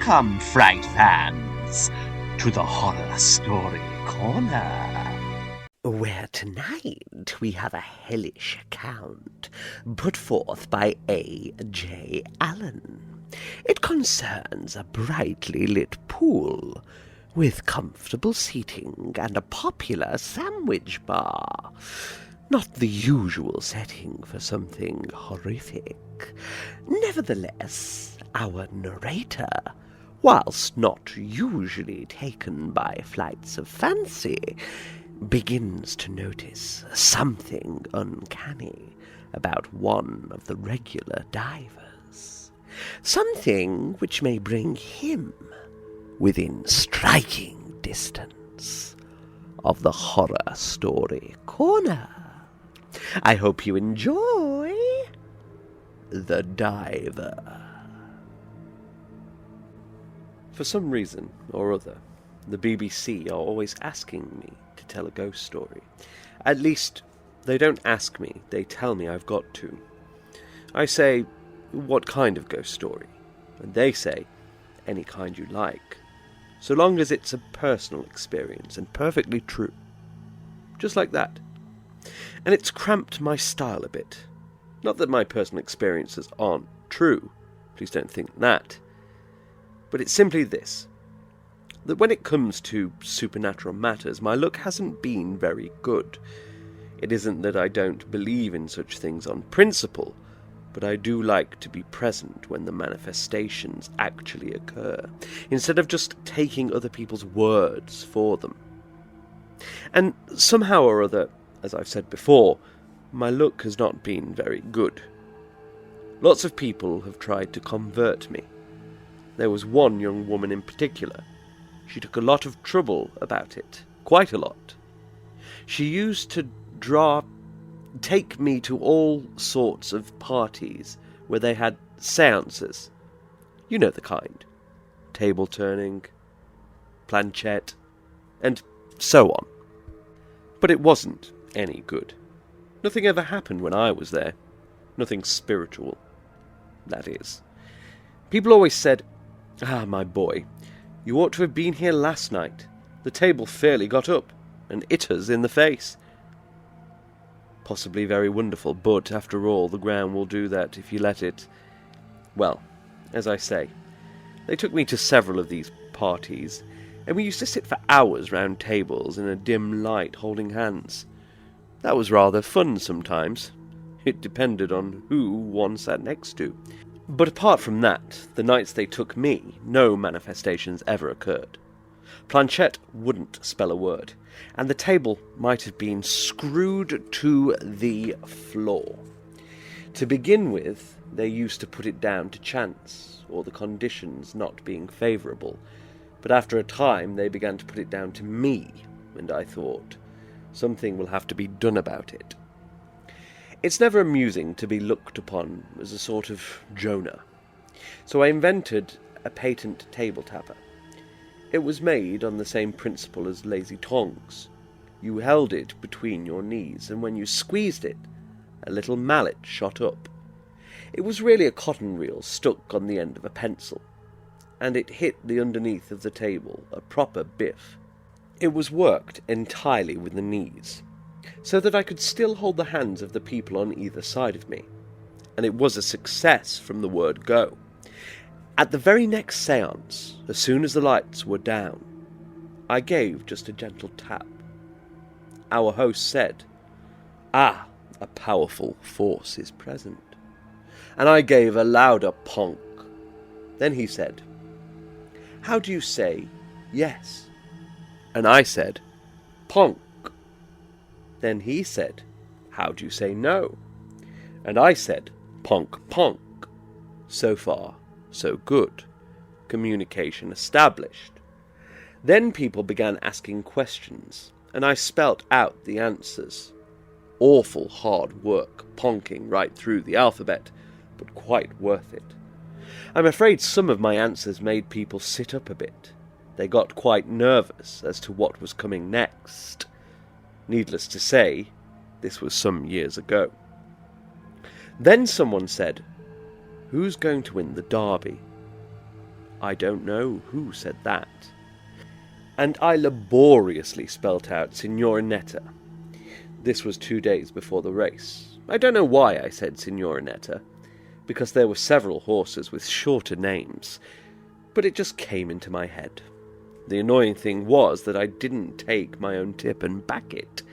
Welcome, Fright fans, to the Horror Story Corner, where tonight we have a hellish account put forth by A.J. Allen. It concerns a brightly lit pool with comfortable seating and a popular sandwich bar. Not the usual setting for something horrific. Nevertheless, our narrator, whilst not usually taken by flights of fancy, begins to notice something uncanny about one of the regular divers. Something which may bring him within striking distance of the Horror Story Corner. I hope you enjoy The Diver. For some reason or other, the BBC are always asking me to tell a ghost story. At least, they don't ask me, they tell me I've got to. I say, what kind of ghost story? And they say, any kind you like, so long as it's a personal experience and perfectly true. Just like that. And it's cramped my style a bit. Not that my personal experiences aren't true, please don't think that. But it's simply this, that when it comes to supernatural matters, my luck hasn't been very good. It isn't that I don't believe in such things on principle, but I do like to be present when the manifestations actually occur, instead of just taking other people's words for them. And somehow or other, as I've said before, my luck has not been very good. Lots of people have tried to convert me. There was one young woman in particular. She took a lot of trouble about it, quite a lot. She used to take me to all sorts of parties where they had seances. You know the kind. Table turning, planchette, and so on. But it wasn't any good. Nothing ever happened when I was there. Nothing spiritual, that is. People always said, "Ah, my boy, you ought to have been here last night. The table fairly got up and hit us in the face." Possibly very wonderful, but after all, the ground will do that if you let it. Well, as I say, they took me to several of these parties, and we used to sit for hours round tables in a dim light holding hands. That was rather fun sometimes. It depended on who one sat next to. But apart from that, the nights they took me, no manifestations ever occurred. Planchette wouldn't spell a word, and the table might have been screwed to the floor. To begin with, they used to put it down to chance, or the conditions not being favourable, but after a time they began to put it down to me, and I thought, something will have to be done about it. It's never amusing to be looked upon as a sort of Jonah, so I invented a patent table tapper. It was made on the same principle as lazy tongs. You held it between your knees, and when you squeezed it, a little mallet shot up. It was really a cotton reel stuck on the end of a pencil, and it hit the underneath of the table, a proper biff. It was worked entirely with the knees, so that I could still hold the hands of the people on either side of me, and it was a success from the word go. At the very next séance, as soon as the lights were down, I gave just a gentle tap. Our host said, "Ah, a powerful force is present," and I gave a louder ponk. Then he said, "How do you say yes?" And I said, "Ponk." Then he said, "How do you say no?" And I said, "Ponk, ponk." So far, so good. Communication established. Then people began asking questions, and I spelt out the answers. Awful hard work, ponking right through the alphabet, but quite worth it. I'm afraid some of my answers made people sit up a bit. They got quite nervous as to what was coming next. Needless to say, this was some years ago. Then someone said, "Who's going to win the derby?" I don't know who said that. And I laboriously spelt out Signorinetta. This was 2 days before the race. I don't know why I said Signorinetta, because there were several horses with shorter names, but it just came into my head. The annoying thing was that I didn't take my own tip and back it.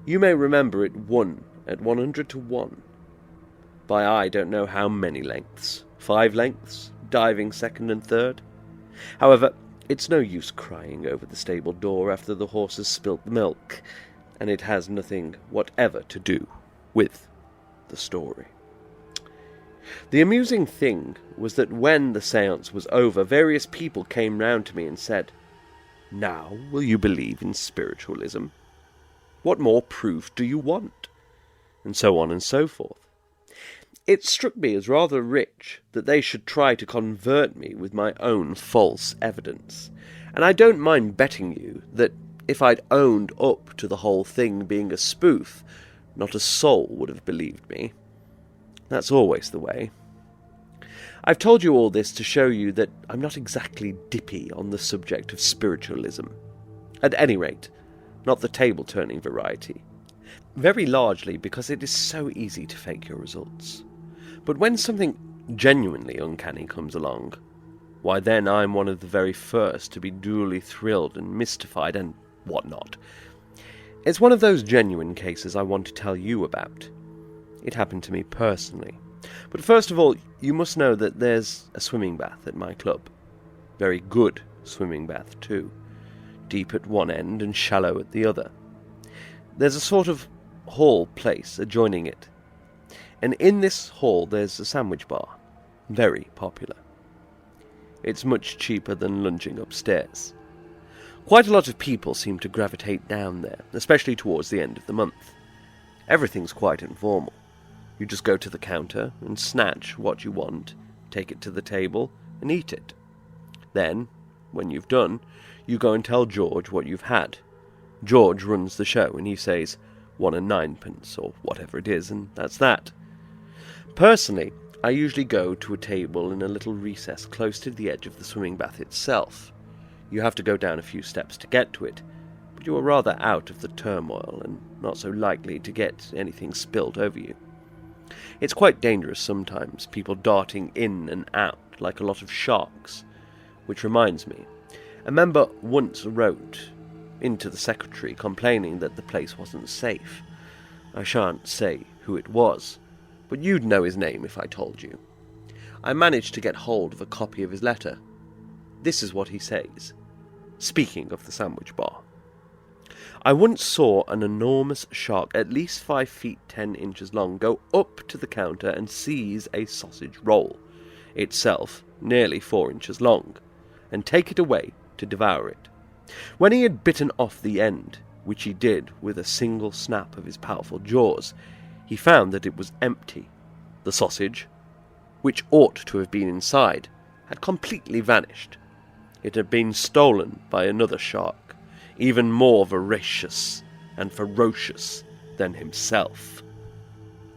You may remember it won at 100 to 1. By I don't know how many lengths. 5 lengths, diving second and third. However, it's no use crying over the stable door after the horse has spilt the milk, and it has nothing whatever to do with the story. The amusing thing was that when the séance was over, various people came round to me and said, "Now will you believe in spiritualism? What more proof do you want?" And so on and so forth. It struck me as rather rich that they should try to convert me with my own false evidence, and I don't mind betting you that if I'd owned up to the whole thing being a spoof, not a soul would have believed me. That's always the way. I've told you all this to show you that I'm not exactly dippy on the subject of spiritualism. At any rate, not the table-turning variety. Very largely because it is so easy to fake your results. But when something genuinely uncanny comes along, why then I'm one of the very first to be duly thrilled and mystified and whatnot. It's one of those genuine cases I want to tell you about. It happened to me personally. But first of all, you must know that there's a swimming bath at my club. Very good swimming bath too. Deep at one end and shallow at the other. There's a sort of hall place adjoining it. And in this hall there's a sandwich bar. Very popular. It's much cheaper than lunging upstairs. Quite a lot of people seem to gravitate down there, especially towards the end of the month. Everything's quite informal. You just go to the counter and snatch what you want, take it to the table, and eat it. Then, when you've done, you go and tell George what you've had. George runs the show, and he says 1 and 9pence, or whatever it is, and that's that. Personally, I usually go to a table in a little recess close to the edge of the swimming bath itself. You have to go down a few steps to get to it, but you are rather out of the turmoil and not so likely to get anything spilt over you. It's quite dangerous sometimes, people darting in and out like a lot of sharks. Which reminds me, a member once wrote into the secretary complaining that the place wasn't safe. I shan't say who it was, but you'd know his name if I told you. I managed to get hold of a copy of his letter. This is what he says, speaking of the sandwich bar. I once saw an enormous shark, at least 5 feet 10 inches long, go up to the counter and seize a sausage roll, itself nearly 4 inches long, and take it away to devour it. When he had bitten off the end, which he did with a single snap of his powerful jaws, he found that it was empty. The sausage, which ought to have been inside, had completely vanished. It had been stolen by another shark, even more voracious and ferocious than himself.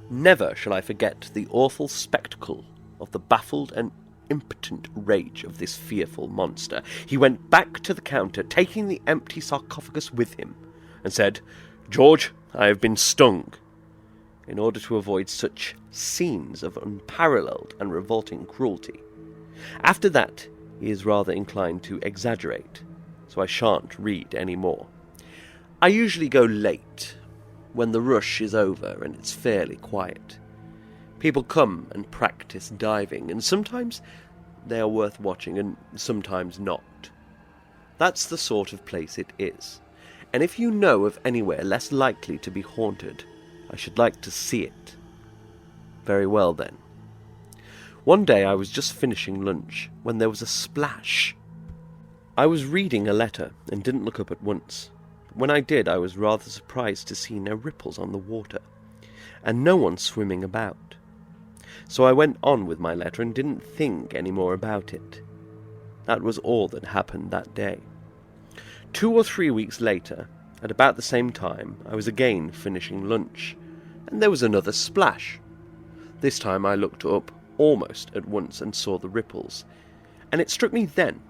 Never shall I forget the awful spectacle of the baffled and impotent rage of this fearful monster. He went back to the counter, taking the empty sarcophagus with him, and said, "George, I have been stung," in order to avoid such scenes of unparalleled and revolting cruelty. After that, he is rather inclined to exaggerate, so I shan't read any more. I usually go late, when the rush is over and it's fairly quiet. People come and practice diving, and sometimes they are worth watching, and sometimes not. That's the sort of place it is, and if you know of anywhere less likely to be haunted, I should like to see it. Very well then. One day I was just finishing lunch when there was a splash. I was reading a letter and didn't look up at once. When I did, I was rather surprised to see no ripples on the water, and no one swimming about. So I went on with my letter and didn't think any more about it. That was all that happened that day. 2 or 3 weeks later, at about the same time, I was again finishing lunch, and there was another splash. This time I looked up almost at once and saw the ripples, and it struck me then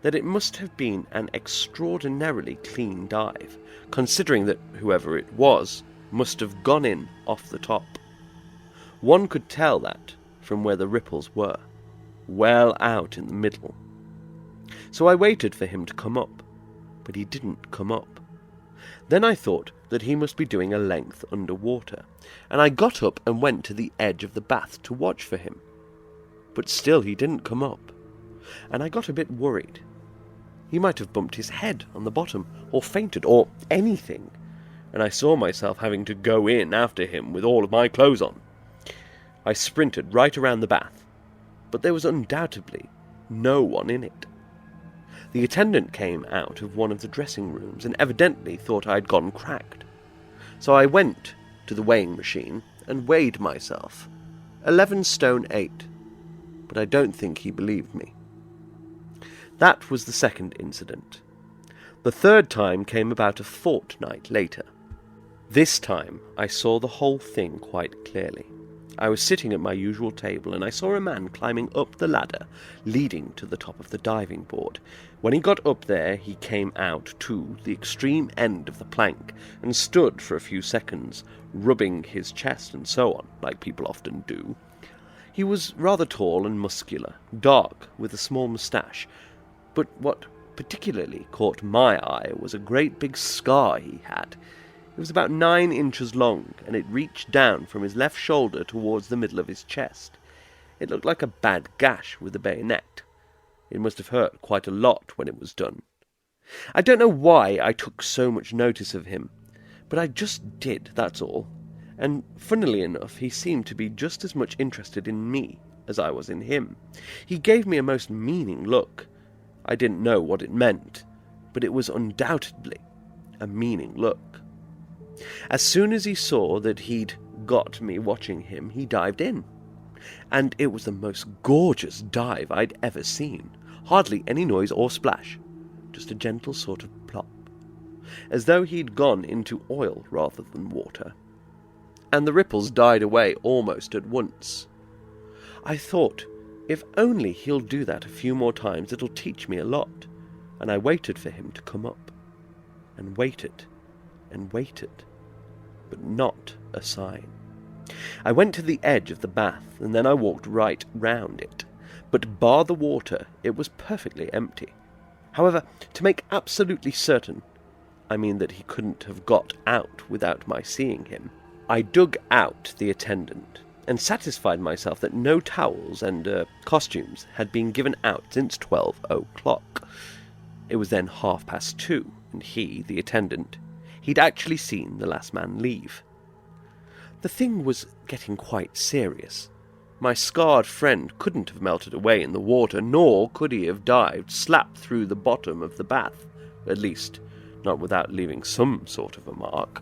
that it must have been an extraordinarily clean dive, considering that whoever it was must have gone in off the top. One could tell that from where the ripples were, well out in the middle. So I waited for him to come up, but he didn't come up. Then I thought that he must be doing a length underwater, and I got up and went to the edge of the bath to watch for him. But still he didn't come up, and I got a bit worried. He might have bumped his head on the bottom, or fainted, or anything, and I saw myself having to go in after him with all of my clothes on. I sprinted right around the bath, but there was undoubtedly no one in it. The attendant came out of one of the dressing rooms and evidently thought I'd gone cracked. So I went to the weighing machine and weighed myself, 11 stone 8, but I don't think he believed me. That was the second incident. The third time came about a fortnight later. This time I saw the whole thing quite clearly. I was sitting at my usual table, and I saw a man climbing up the ladder leading to the top of the diving board. When he got up there, he came out to the extreme end of the plank and stood for a few seconds, rubbing his chest and so on, like people often do. He was rather tall and muscular, dark, with a small moustache, but what particularly caught my eye was a great big scar he had. It was about 9 inches long, and it reached down from his left shoulder towards the middle of his chest. It looked like a bad gash with a bayonet. It must have hurt quite a lot when it was done. I don't know why I took so much notice of him, but I just did, that's all. And funnily enough, he seemed to be just as much interested in me as I was in him. He gave me a most meaning look. I didn't know what it meant, but it was undoubtedly a meaning look. As soon as he saw that he'd got me watching him, he dived in. And it was the most gorgeous dive I'd ever seen. Hardly any noise or splash, just a gentle sort of plop, as though he'd gone into oil rather than water. And the ripples died away almost at once. I thought, if only he'll do that a few more times, it'll teach me a lot. And I waited for him to come up, and waited, and waited, but not a sign. I went to the edge of the bath, and then I walked right round it, but bar the water, it was perfectly empty. However, to make absolutely certain, I mean that he couldn't have got out without my seeing him, I dug out the attendant, and satisfied myself that no towels and costumes had been given out since 12 o'clock. It was then 2:30, and he, the attendant, he'd actually seen the last man leave. The thing was getting quite serious. My scarred friend couldn't have melted away in the water, nor could he have dived slap through the bottom of the bath, at least not without leaving some sort of a mark.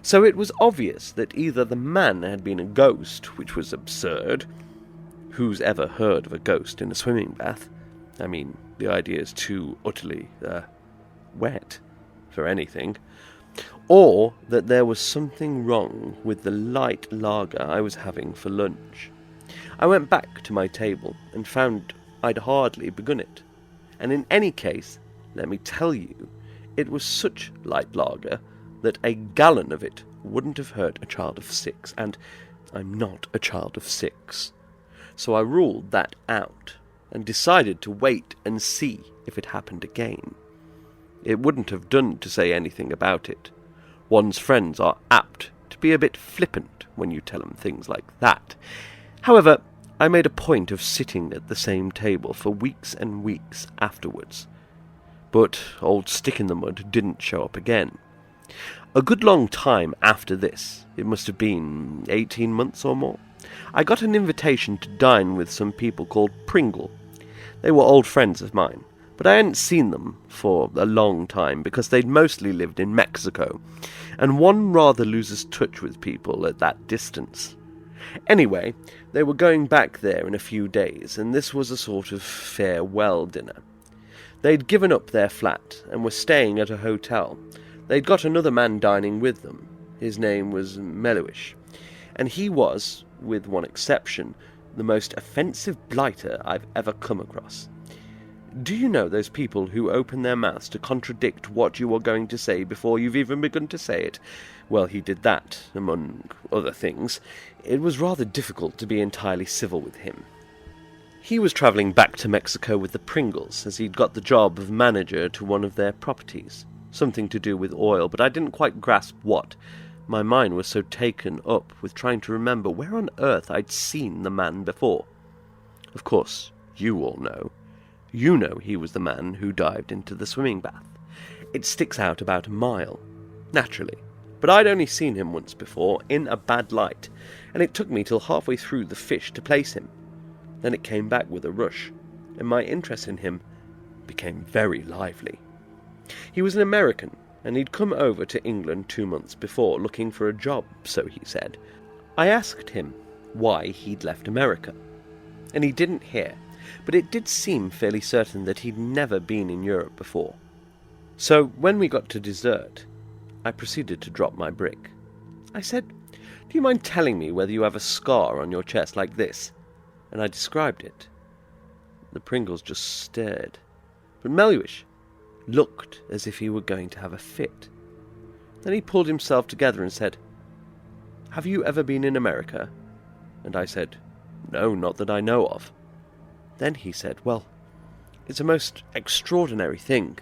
So it was obvious that either the man had been a ghost, which was absurd. Who's ever heard of a ghost in a swimming bath? I mean, the idea is too utterly, wet for anything. Or that there was something wrong with the light lager I was having for lunch. I went back to my table and found I'd hardly begun it. And in any case, let me tell you, it was such light lager that a gallon of it wouldn't have hurt a child of 6, and I'm not a child of 6. So I ruled that out, and decided to wait and see if it happened again. It wouldn't have done to say anything about it. One's friends are apt to be a bit flippant when you tell them things like that. However, I made a point of sitting at the same table for weeks and weeks afterwards. But old Stick-in-the-Mud didn't show up again. A good long time after this, it must have been 18 months or more, I got an invitation to dine with some people called Pringle. They were old friends of mine, but I hadn't seen them for a long time because they'd mostly lived in Mexico, and one rather loses touch with people at that distance. Anyway, they were going back there in a few days, and this was a sort of farewell dinner. They'd given up their flat and were staying at a hotel. They'd got another man dining with them. His name was Mellowish, and he was, with one exception, the most offensive blighter I've ever come across. Do you know those people who open their mouths to contradict what you are going to say before you've even begun to say it? Well, he did that, among other things. It was rather difficult to be entirely civil with him. He was travelling back to Mexico with the Pringles, as he'd got the job of manager to one of their properties. Something to do with oil, but I didn't quite grasp what. My mind was so taken up with trying to remember where on earth I'd seen the man before. Of course, you all know. You know he was the man who dived into the swimming bath. It sticks out about a mile, naturally. But I'd only seen him once before, in a bad light, and it took me till halfway through the fish to place him. Then it came back with a rush, and my interest in him became very lively. He was an American, and he'd come over to England 2 months before, looking for a job, so he said. I asked him why he'd left America, and he didn't hear, but it did seem fairly certain that he'd never been in Europe before. So when we got to dessert, I proceeded to drop my brick. I said, "Do you mind telling me whether you have a scar on your chest like this?" And I described it. The Pringles just stared, but Melwish looked as if he were going to have a fit. Then he pulled himself together and said, "Have you ever been in America?" And I said, "No, not that I know of." Then he said, "Well, it's a most extraordinary thing,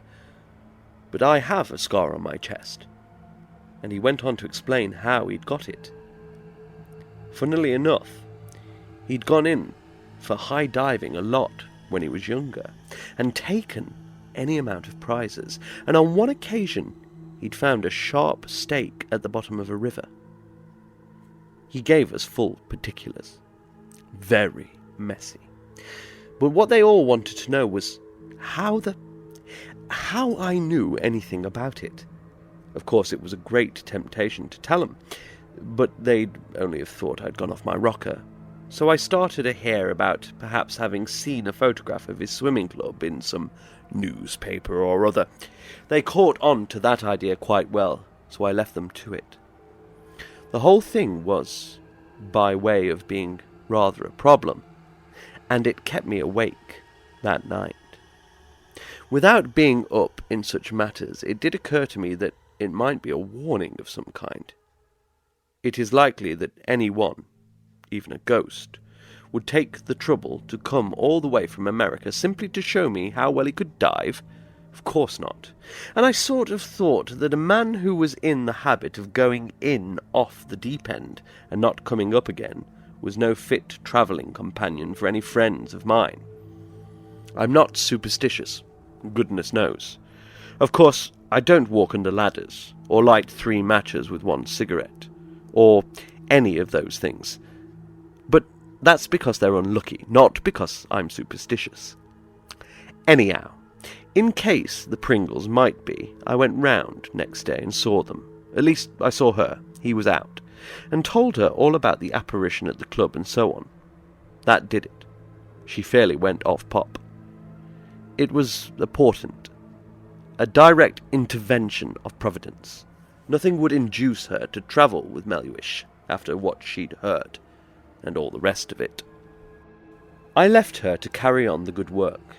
but I have a scar on my chest." And he went on to explain how he'd got it. Funnily enough, he'd gone in for high diving a lot when he was younger, and taken any amount of prizes, and on one occasion he'd found a sharp stake at the bottom of a river. He gave us full particulars. Very messy. But what they all wanted to know was how I knew anything about it. Of course, it was a great temptation to tell them, but they'd only have thought I'd gone off my rocker. So I started to hear about perhaps having seen a photograph of his swimming club in some newspaper or other. They caught on to that idea quite well, so I left them to it. The whole thing was by way of being rather a problem, and it kept me awake that night. Without being up in such matters, it did occur to me that it might be a warning of some kind. It is likely that anyone, even a ghost, would take the trouble to come all the way from America simply to show me how well he could dive? Of course not. And I sort of thought that a man who was in the habit of going in off the deep end and not coming up again was no fit travelling companion for any friends of mine. I'm not superstitious, goodness knows. Of course, I don't walk under ladders, or light 3 matches with 1 cigarette, or any of those things. But that's because they're unlucky, not because I'm superstitious. Anyhow, in case the Pringles might be, I went round next day and saw them. At least I saw her, he was out, and told her all about the apparition at the club and so on. That did it. She fairly went off pop. It was a portent, a direct intervention of Providence. Nothing would induce her to travel with Melwish after what she'd heard, and all the rest of it. I left her to carry on the good work.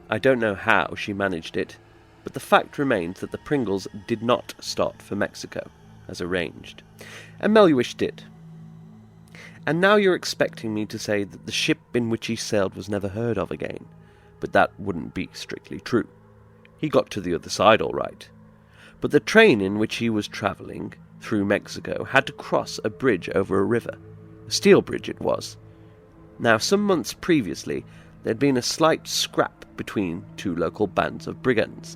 I don't know how she managed it, but the fact remains that the Pringles did not start for Mexico, as arranged, and Melwish did. And now you're expecting me to say that the ship in which he sailed was never heard of again, but that wouldn't be strictly true. He got to the other side all right. But the train in which he was travelling through Mexico had to cross a bridge over a river. A steel bridge it was. Now, some months previously, there'd been a slight scrap between 2 local bands of brigands,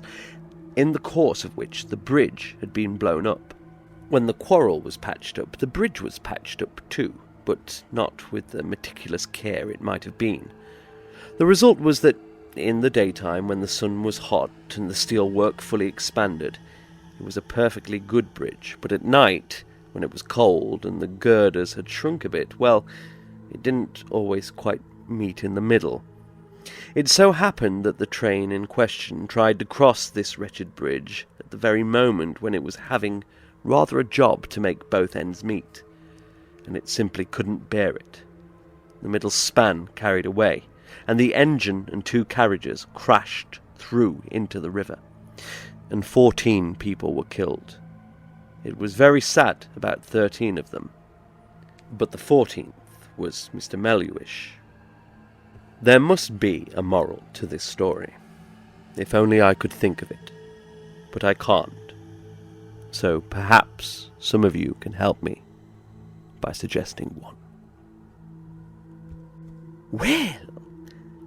in the course of which the bridge had been blown up. When the quarrel was patched up, the bridge was patched up too, but not with the meticulous care it might have been. The result was that in the daytime, when the sun was hot and the steelwork fully expanded, it was a perfectly good bridge, but at night, when it was cold and the girders had shrunk a bit, well, it didn't always quite meet in the middle. It so happened that the train in question tried to cross this wretched bridge at the very moment when it was having rather a job to make both ends meet, and it simply couldn't bear it. The middle span carried away, and the engine and 2 carriages crashed through into the river, and 14 people were killed. It was very sad about 13 of them, but the 14th was Mr. Melhuish. There must be a moral to this story. If only I could think of it, but I can't. So perhaps some of you can help me by suggesting one. Well,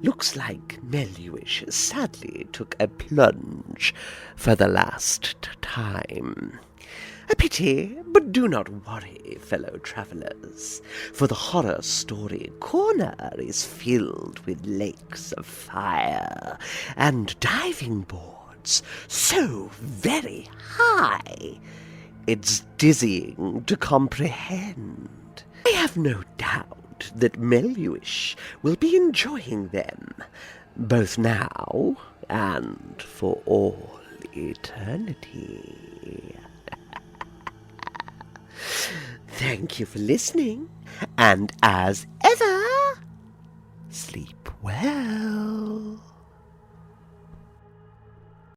looks like Melhuish sadly took a plunge for the last time. A pity, but do not worry, fellow travellers, for the Horror Story Corner is filled with lakes of fire and diving boards so very high it's dizzying to comprehend. I have no doubt that Melhuish will be enjoying them, both now and for all eternity. Thank you for listening, and as ever, sleep well.